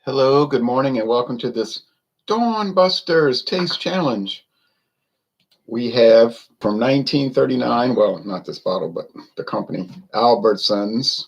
Hello, good morning, and welcome to this Dawn Busters Taste Challenge. We have from 1939, well, not this bottle, but the company, Albertsons.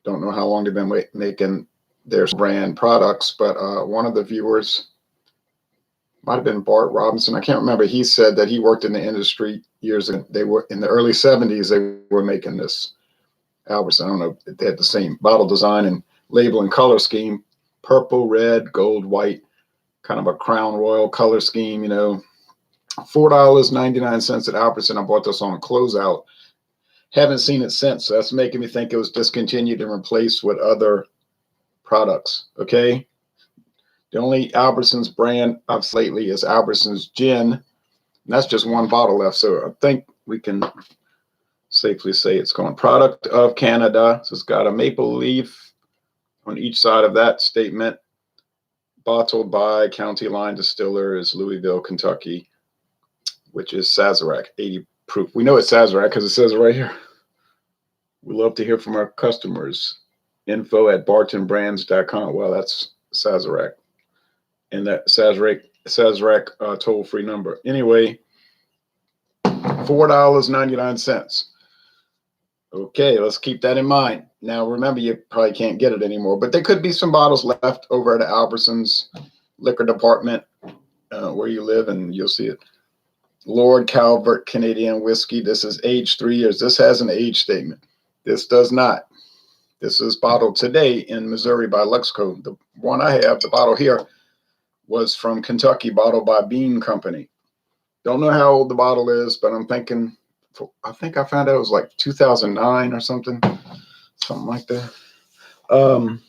Don't know how long they've been making their brand products, but one of the viewers, might have been Bart Robinson, I can't remember, he said that he worked in the industry years ago. They were in the early 70s, they were making this Albertsons. I don't know if they had the same bottle design and label and color scheme. Purple, red, gold, white, kind of a Crown Royal color scheme, $4.99 at Albertson. I bought this on a closeout. Haven't seen it since, so that's making me think it was discontinued and replaced with other products, okay? The only Albertsons brand I've seen lately is Albertsons Gin, and that's just one bottle left, so I think we can safely say it's going product of Canada. So it's got a maple leaf on each side of that statement. Bottled by County Line Distillers, Louisville, Kentucky, which is Sazerac, 80 proof. We know it's Sazerac because it says it right here. We love to hear from our customers. info@bartonbrands.com. Well, that's Sazerac. And that Sazerac toll-free number. Anyway, $4.99. Okay, let's keep that in mind. Now, remember, you probably can't get it anymore, but there could be some bottles left over at the Albertsons liquor department where you live, and you'll see it. Lord Calvert Canadian whiskey. This is aged 3 years. This has an age statement. This does not. This is bottled today in Missouri by Luxco. The one I have, the bottle here, was from Kentucky, bottled by Bean Company. Don't know how old the bottle is, but I'm thinking, I think I found out it was like 2009 or something like that. Oh,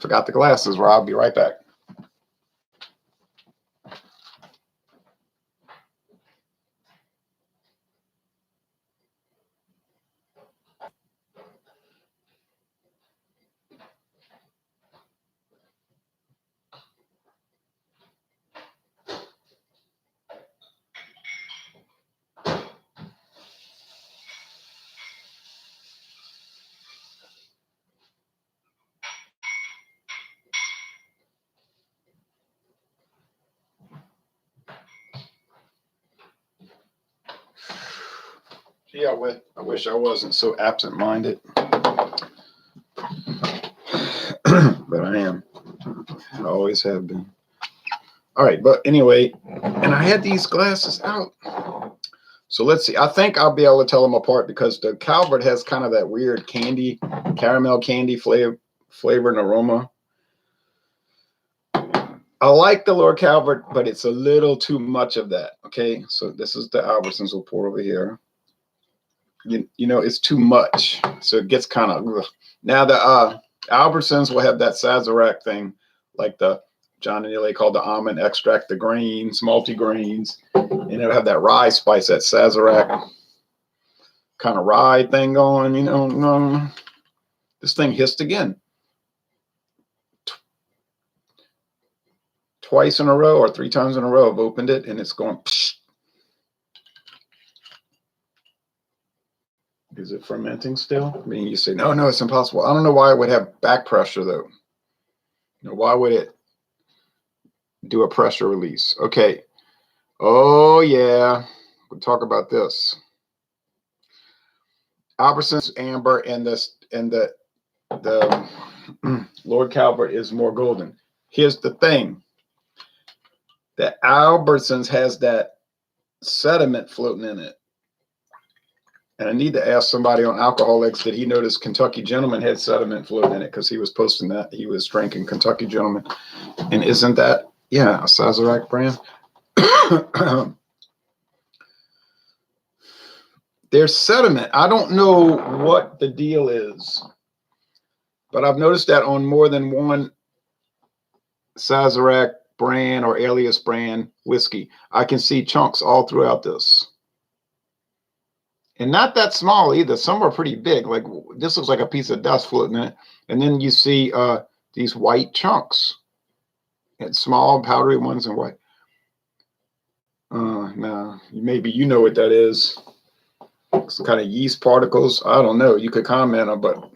forgot the glasses, Rob. Be right back. Gee, I wish I wasn't so absent-minded, but I am. I always have been. All right, but anyway, and I had these glasses out. So let's see. I think I'll be able to tell them apart because the Calvert has kind of that weird candy, caramel candy flavor and aroma. I like the Lord Calvert, but it's a little too much of that. Okay, so this is the Albertsons. We'll pour over here. You know, it's too much, so it gets kind of. Now the Albertsons will have that Sazerac thing, like the John and Neely called the almond extract, the grains, multi-grains, and it'll have that rye spice, that Sazerac kind of rye thing going. This thing hissed again. Twice in a row or 3 times in a row I've opened it and it's going psh. Is it fermenting still? I mean, you say, no, it's impossible. I don't know why it would have back pressure though. Why would it do a pressure release? Okay. Oh yeah. We'll talk about this. Albertsons amber and the Lord Calvert is more golden. Here's the thing. The Albertsons has that sediment floating in it. And I need to ask somebody on Alcoholics, did he notice Kentucky Gentleman had sediment floating in it? Because he was posting that he was drinking Kentucky Gentleman. And isn't that, a Sazerac brand? There's sediment. I don't know what the deal is, but I've noticed that on more than one Sazerac brand or alias brand whiskey, I can see chunks all throughout this. And not that small either. Some are pretty big. Like this looks like a piece of dust floating in it. And then you see these white chunks. And small, powdery ones and white. No, maybe you know what that is. Some kind of yeast particles. I don't know. You could comment on, but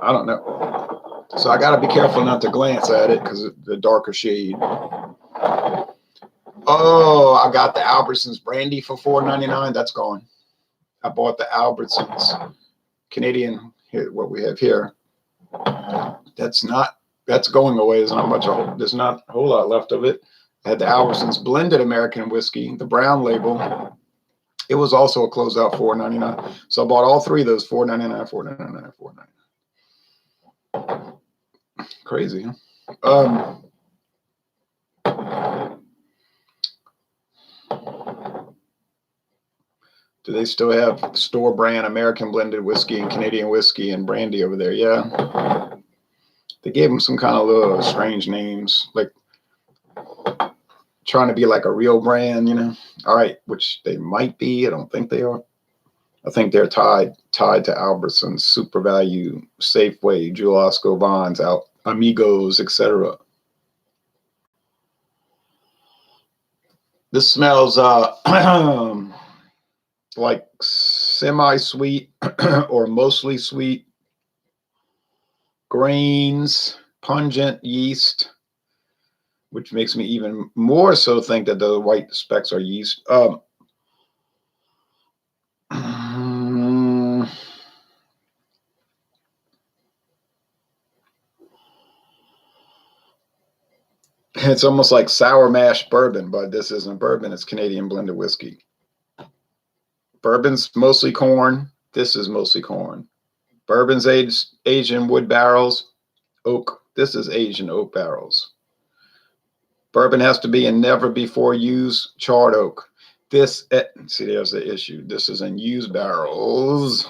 I don't know. So I got to be careful not to glance at it because the darker shade. Oh, I got the Albertsons brandy for $4.99. That's gone. I bought the Albertsons Canadian. Here, what we have here. That's going away. There's not a whole lot left of it. I had the Albertsons blended American whiskey, the brown label. It was also a closeout $4.99. So I bought all three of those $4.99, $4.99, $4.99. Crazy, huh? Do they still have store brand American blended whiskey and Canadian whiskey and brandy over there? Yeah. They gave them some kind of little strange names, like trying to be like a real brand, you know? All right, which they might be. I don't think they are. I think they're tied to Albertsons, Super Value, Safeway, Jewel Osco Bonds, Amigos, etc. This smells like semi-sweet or mostly sweet grains, pungent yeast, which makes me even more so think that the white specks are yeast. It's almost like sour mash bourbon, but this isn't bourbon. It's Canadian blended whiskey. Bourbon's mostly corn. This is mostly corn. Bourbon's aged in wood barrels, oak. This is aged in oak barrels. Bourbon has to be in never before used charred oak. See, there's the issue. This is in used barrels.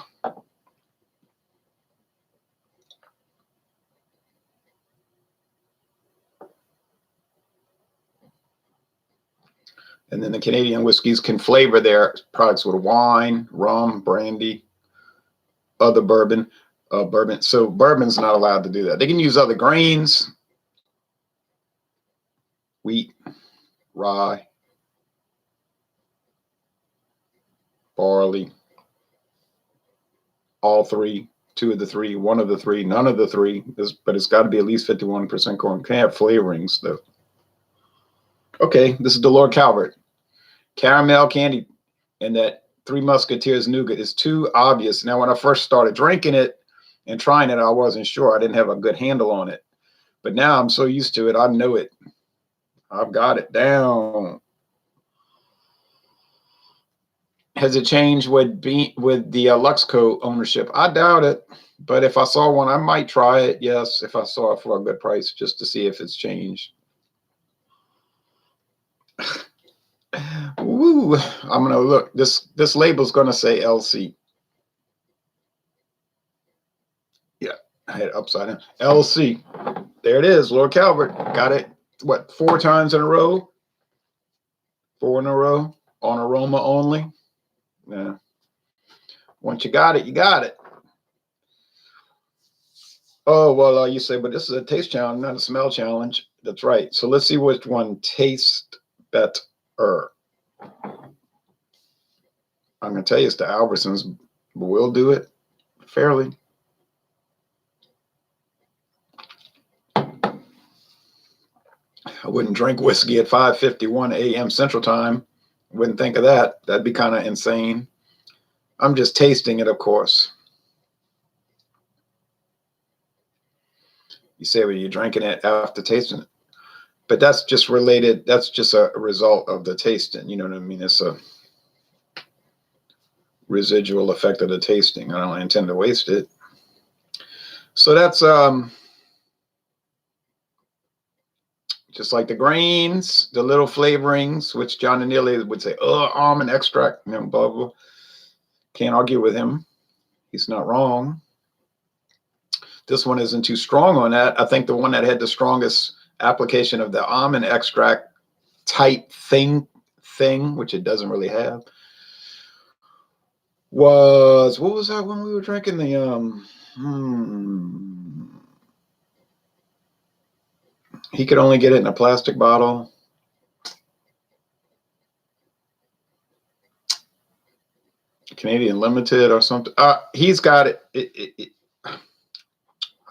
And then the Canadian whiskeys can flavor their products with wine, rum, brandy, other bourbon. So bourbon's not allowed to do that. They can use other grains, wheat, rye, barley, all three, two of the three, one of the three, none of the three. But it's got to be at least 51% corn. Can't have flavorings though. Okay, this is the Lord Calvert. Caramel candy and that Three Musketeers nougat is too obvious. Now, when I first started drinking it and trying it, I wasn't sure. I didn't have a good handle on it. But now I'm so used to it, I know it. I've got it down. Has it changed with the Luxco ownership? I doubt it. But if I saw one, I might try it. Yes, if I saw it for a good price, just to see if it's changed. Woo! I'm gonna look. This label's gonna say LC. Yeah, I had it upside down. LC. There it is, Lord Calvert. Got it. What, 4 times in a row? 4 in a row on aroma only. Yeah. Once you got it, you got it. Oh, well, you say, but this is a taste challenge, not a smell challenge. That's right. So let's see which one tastes better. I'm going to tell you it's the Albertsons, but we'll do it fairly. I wouldn't drink whiskey at 5:51 a.m. Central Time. Wouldn't think of that. That'd be kind of insane. I'm just tasting it, of course. You say, well, you're drinking it after tasting it. But that's just related. That's just a result of the tasting. You know what I mean? It's a residual effect of the tasting. I don't intend to waste it. So that's just like the grains, the little flavorings, which John and Neely would say, oh, almond extract, you know, blah, blah. Can't argue with him. He's not wrong. This one isn't too strong on that. I think the one that had the strongest application of the almond extract type thing, which it doesn't really have, was, what was that when we were drinking the, he could only get it in a plastic bottle. Canadian Limited or something. He's got it.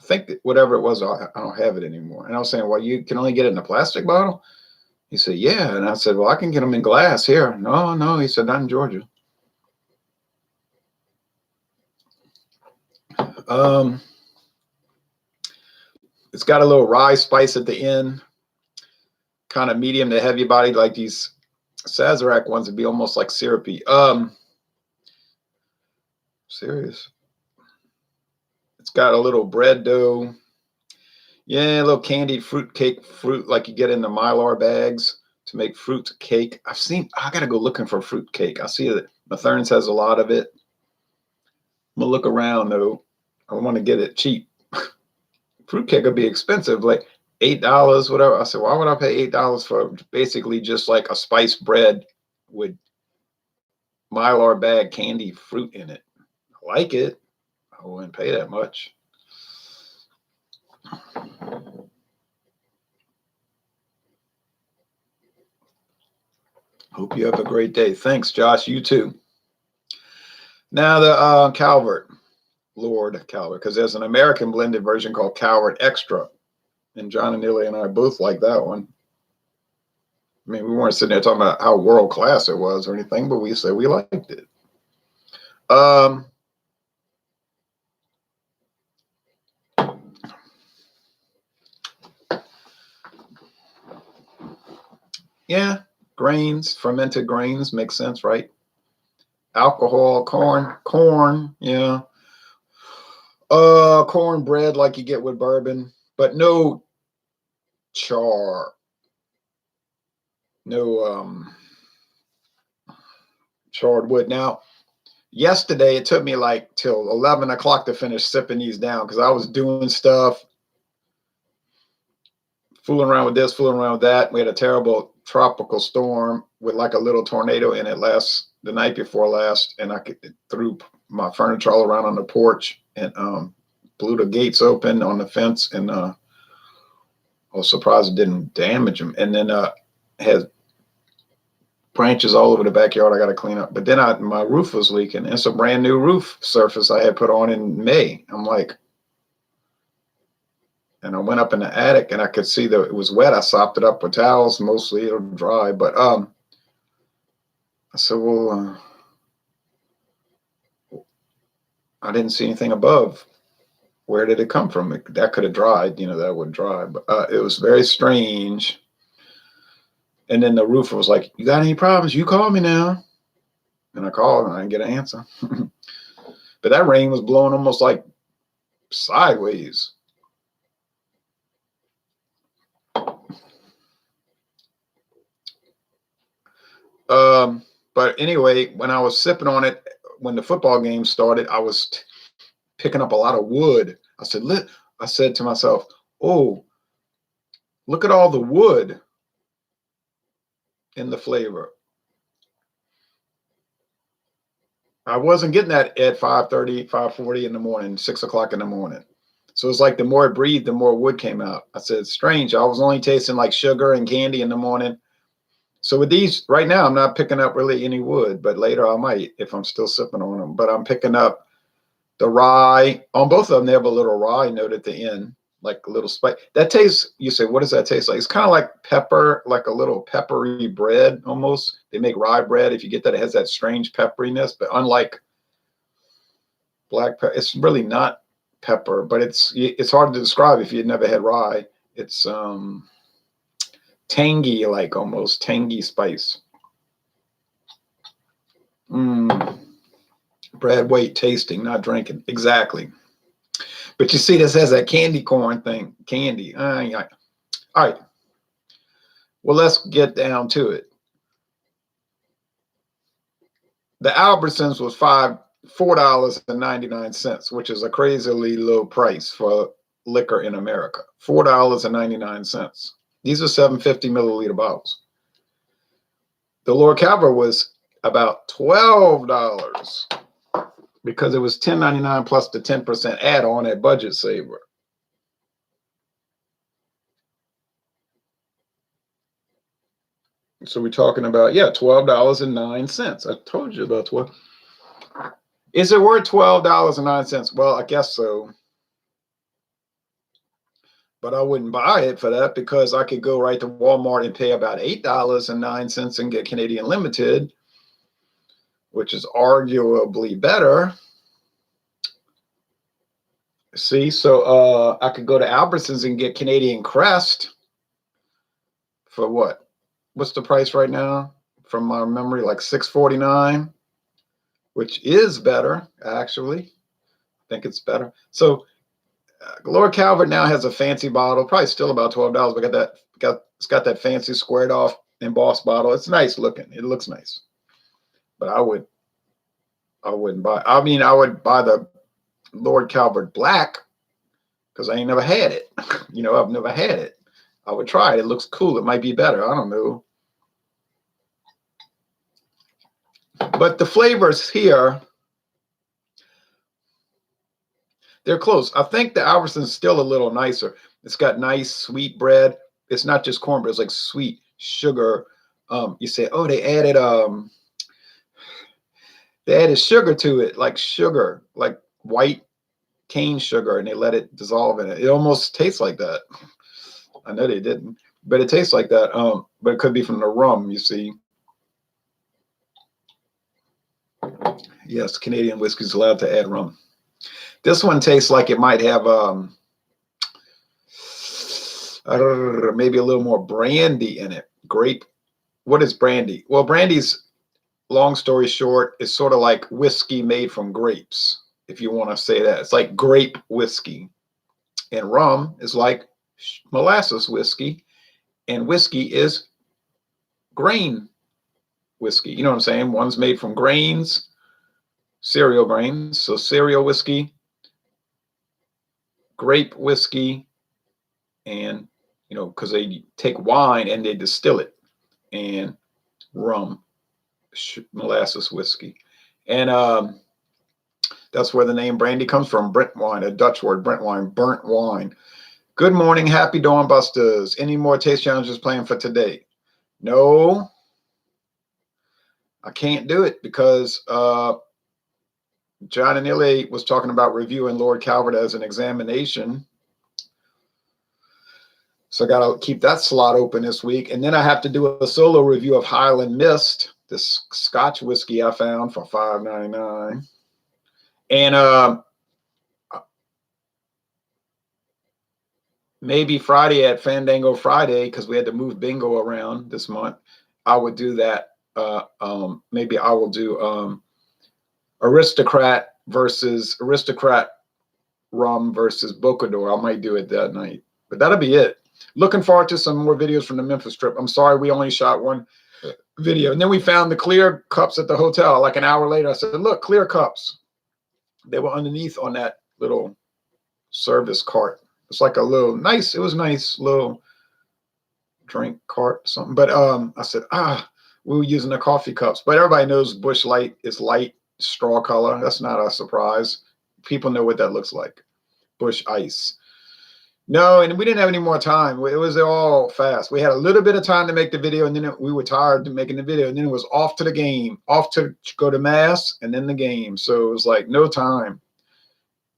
think that whatever it was, I don't have it anymore. And I was saying, well, you can only get it in a plastic bottle? He said, yeah. And I said, well, I can get them in glass here. No, no. He said, not in Georgia. It's got a little rye spice at the end, kind of medium to heavy body, like these Sazerac ones would be almost like syrupy. Serious. It's got a little bread dough. Yeah, a little candied fruit cake fruit like you get in the Mylar bags to make fruit cake. I got to go looking for fruit cake. I see that Mathern's has a lot of it. I'm going to look around though. I want to get it cheap. Fruit cake would be expensive, like $8, whatever. I said, why would I pay $8 for basically just like a spiced bread with Mylar bag candy fruit in it? I like it. I wouldn't pay that much. Hope you have a great day. Thanks, Josh. You too. Now the Calvert, Lord Calvert, because there's an American blended version called Calvert Extra. And John and Neely and I both like that one. I mean, we weren't sitting there talking about how world class it was or anything, but we said we liked it. Yeah, grains, fermented grains makes sense, right? Alcohol, corn, yeah. Corn bread like you get with bourbon, but no char. No charred wood. Now, yesterday it took me like till 11 o'clock to finish sipping these down because I was doing stuff, fooling around with this, fooling around with that. We had a terrible tropical storm with like a little tornado in it the night before last, and I threw my furniture all around on the porch and blew the gates open on the fence, and I was surprised it didn't damage them. And then had branches all over the backyard I got to clean up. But then my roof was leaking. It's a brand new roof surface I had put on in May. I'm like, and I went up in the attic and I could see that it was wet. I sopped it up with towels. Mostly it'll dry. But I said, well, I didn't see anything above. Where did it come from? That could have dried, that would dry. But it was very strange. And then the roofer was like, you got any problems? You call me now. And I called and I didn't get an answer. But that rain was blowing almost like sideways. But anyway, when I was sipping on it, when the football game started, I was picking up a lot of wood. I said to myself, oh, look at all the wood in the flavor. I wasn't getting that at 5:30, 5:40 in the morning, 6 o'clock in the morning. So it's like the more it breathed, the more wood came out. I said, strange. I was only tasting like sugar and candy in the morning. So with these right now, I'm not picking up really any wood, but later I might if I'm still sipping on them. But I'm picking up the rye. On both of them, they have a little rye note at the end, like a little spice. That tastes, you say, what does that taste like? It's kind of like pepper, like a little peppery bread almost. They make rye bread. If you get that, it has that strange pepperiness, but unlike black pepper, it's really not pepper, but it's hard to describe if you'd never had rye. It's tangy, like almost tangy spice. Brad Waite tasting, not drinking. Exactly. But you see, this has that candy corn thing. Candy. All right. Well, let's get down to it. The Albertsons was $4.99, which is a crazily low price for liquor in America. $4.99. These are 750 milliliter bottles. The Lord Calvert was about $12 because it was $10.99 plus the 10% add-on at Budget Saver. So we're talking about, $12.09. I told you about 12. Is it worth $12.09? Well, I guess so. but I wouldn't buy it for that because I could go right to Walmart and pay about $8.09 and get Canadian Limited, which is arguably better. See, so I could go to Albertsons and get Canadian Crest for what? What's the price right now? From my memory, like $6.49, which is better, actually. I think it's better. So Lord Calvert now has a fancy bottle, probably still about $12. But it's got that fancy squared off embossed bottle. It's nice looking. It looks nice. But I wouldn't buy. I mean, I would buy the Lord Calvert Black because I ain't never had it. You know, I've never had it. I would try it. It looks cool. It might be better. I don't know. But the flavors here, they're close. I think the Albertsons is still a little nicer. It's got nice sweet bread. It's not just cornbread. It's like sweet sugar. You say, oh, they added sugar to it, like sugar, like white cane sugar, and they let it dissolve in it. It almost tastes like that. I know they didn't, but it tastes like that. But it could be from the rum, you see. Yes, Canadian whiskey is allowed to add rum. This one tastes like it might have maybe a little more brandy in it. Grape. What is brandy? Well, brandy's, long story short, is sort of like whiskey made from grapes, if you want to say that. It's like grape whiskey. And rum is like molasses whiskey. And whiskey is grain whiskey. You know what I'm saying? One's made from grains, cereal grains. So cereal whiskey, grape whiskey, and, you know, because they take wine and they distill it, and rum, molasses whiskey. And that's where the name brandy comes from. Brent wine, a Dutch word, Brent wine, burnt wine. Good morning, happy Dawn Busters. Any more taste challenges planned for today? No, I can't do it because John and Illy was talking about reviewing Lord Calvert as an examination. So I got to keep that slot open this week. And then I have to do a solo review of Highland Mist, this Scotch whiskey I found for $5.99. And maybe Friday at Fandango Friday, because we had to move bingo around this month, I would do that. Maybe I will do Aristocrat rum versus Bocador. I might do it that night, but that'll be it. Looking forward to some more videos from the Memphis trip. I'm sorry we only shot one video. And then we found the clear cups at the hotel. Like an hour later, I said, look, clear cups. They were underneath on that little service cart. It's like a little nice, it was nice little drink cart or something. But I said, we were using the coffee cups. But everybody knows Busch Light is light straw color. That's not a surprise. People know what that looks like. Busch Ice. No, and we didn't have any more time. It was all fast. We had a little bit of time to make the video, and then we were tired of making the video, and then it was off to the game, off to go to mass, and then the game. So it was like no time.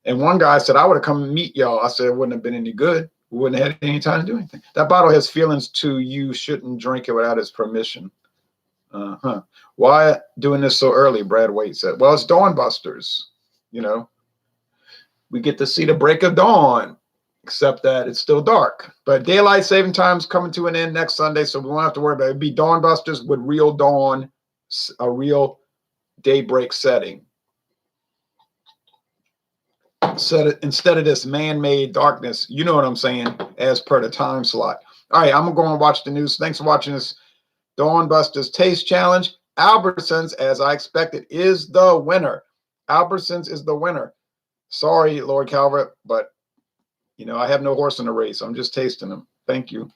And one guy said, I would have come and meet y'all. I said, it wouldn't have been any good. We wouldn't have had any time to do anything. That bottle has feelings too. You shouldn't drink it without his permission. Why doing this so early? Brad Waite said, well, it's Dawn Busters. You know, we get to see the break of dawn, except that it's still dark. But daylight saving time is coming to an end next Sunday, so we won't have to worry about it. It'd be Dawn Busters with real dawn, a real daybreak setting. Instead of this man-made darkness, you know what I'm saying, as per the time slot. All right, I'm going to go and watch the news. Thanks for watching this Dawn Busters Taste Challenge. Albertsons, as I expected, is the winner. Albertsons is the winner. Sorry, Lord Calvert, but, you know, I have no horse in the race. I'm just tasting them. Thank you.